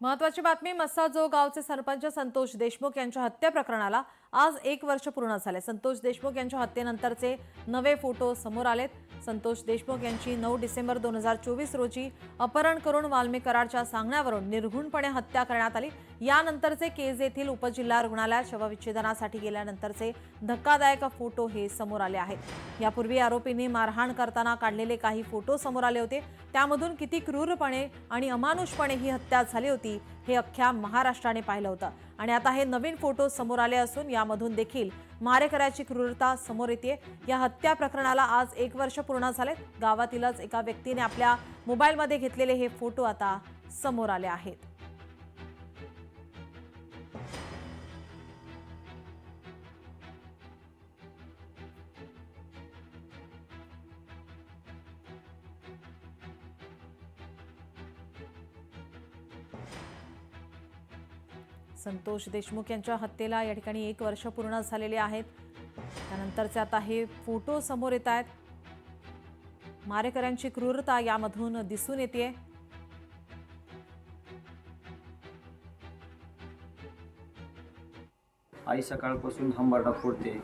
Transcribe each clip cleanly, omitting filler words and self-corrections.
महत्वाची बातमी, मस्साजोग गावचे सरपंच संतोष देशमुख यांच्या हत्या प्रकरणाला आज 1 वर्ष पूर्ण झाले। संतोष देशमुख यांच्या हत्येनंतरचे नवे फोटो समोर आलेत। संतोष देशमुख यांची 9 डिसेंबर 2024 रोजी अपहरण करून वाल्मिक कराडच्या सांगण्यावरून निर्घृणपणे हत्या करण्यात आली। यानंतरचे केज येथील उपजिल्हा रुग्णालयात शवविच्छेदनासाठी गेल्यानंतरचे धक्कादायक फोटो हे समोर आले आहेत। यापूर्वी आरोपींनी मारहाण करताना काढलेले काही फोटो समोर आले होते। त्यामधून किती क्रूरपणे आणि अमानुषपणे ही हत्या झाली होती हे अख्ख्या महाराष्ट्राने पाहिलं होतं। आणि आता हे नवीन फोटो समोर आले असून यामधून देखील मारेकऱ्याची क्रूरता समोर येते। या हत्या प्रकरणाला आज 1 वर्ष पूर्ण झाले। गावातीलच एका व्यक्तीने आपल्या मोबाईलमध्ये घेतलेले हे फोटो आता समोर आले आहेत। संतोष देशमुख यांच्या हत्येला या ठिकाणी 1 वर्ष पूर्ण झालेले आहेत। त्यानंतरचे आता हे फोटो समोर येत आहेत। मारेकऱ्यांची क्रूरता यामधून दिसून येते। आई सकाळपासून हंबरडा फोडते।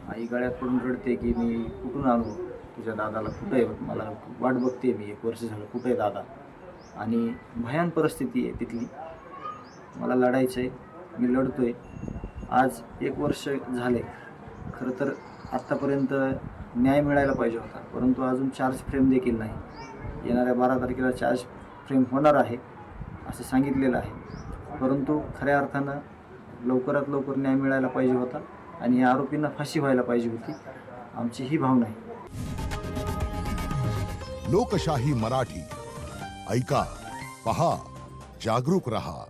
आई गळ्यात पडून रडते की मी कुठून आणू तुझ्या दादाला, कुठे आहे, मला वाट बघते मी 1 वर्ष झालं, कुठे आहे दादा। आणि भयान परिस्थिती आहे तिथली, मला लढायचं आहे, मी लढतोय। आज 1 वर्ष झाले। खरं तर आत्तापर्यंत न्याय मिळायला पाहिजे होता, परंतु अजून चार्ज फ्रेम देखील नाही। येणाऱ्या 12 तारखेला चार्ज फ्रेम होणार आहे असं सांगितलेलं आहे, परंतु खऱ्या अर्थानं लवकरात लवकर न्याय मिळायला पाहिजे होता आणि या आरोपींना फाशी व्हायला पाहिजे होती, आमची ही भावना आहे। लोकशाही मराठी ऐका, पहा, जागरूक रहा।